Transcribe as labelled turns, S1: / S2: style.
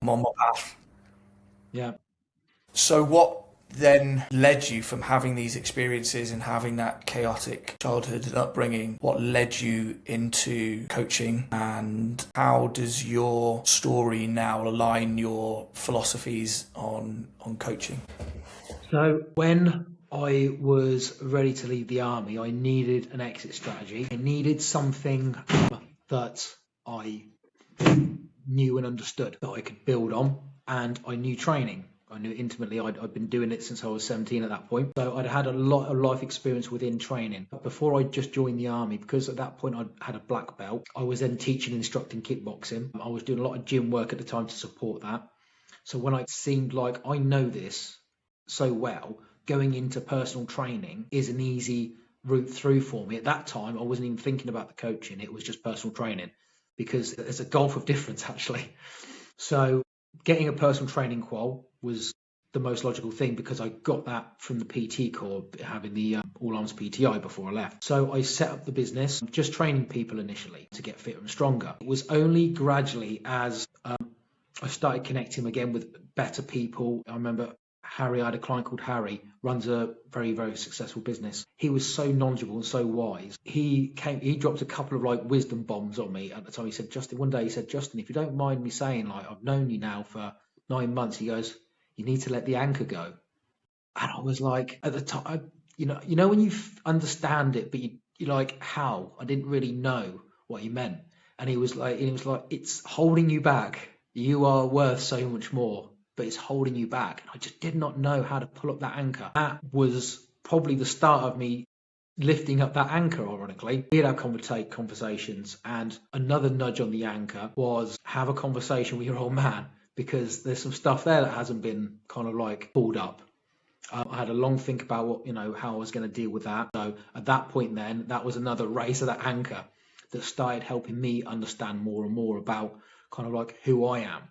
S1: I'm on my path.
S2: Yeah.
S1: So what then led you from having these experiences and having that chaotic childhood and upbringing? What led you into coaching, and how does your story now align your philosophies on coaching?
S2: So when I was ready to leave the army, I needed an exit strategy. I needed something that I knew and understood that I could build on, and I knew training. I knew intimately. I'd been doing it since I was 17 at that point. So I'd had a lot of life experience within training. But before I just joined the army, because at that point I'd had a black belt, I was then teaching and instructing kickboxing. I was doing a lot of gym work at the time to support that. So when I seemed like I know this so well, going into personal training is an easy route through for me. At that time, I wasn't even thinking about the coaching. It was just personal training, because there's a gulf of difference actually. So getting a personal training qual was the most logical thing, because I got that from the PT corps, having the All Arms PTI before I left. So I set up the business, just training people initially to get fitter and stronger. It was only gradually as I started connecting again with better people. I remember Harry, I had a client called Harry, runs a very, very successful business. He was so knowledgeable and so wise. He dropped a couple of like wisdom bombs on me at the time. He said, Justin, one day he said, Justin, if you don't mind me saying, like, I've known you now for 9 months, he goes, you need to let the anchor go. And I was like, at the time, when you understand it, but you're like, how? I didn't really know what he meant. And he was like, it's holding you back. You are worth so much more, but it's holding you back. And I just did not know how to pull up that anchor. That was probably the start of me lifting up that anchor, ironically. We'd have conversations, and another nudge on the anchor was have a conversation with your old man, because there's some stuff there that hasn't been kind of like pulled up. I had a long think about how I was going to deal with that. So at that point, then that was another raise of that anchor that started helping me understand more and more about kind of like who I am.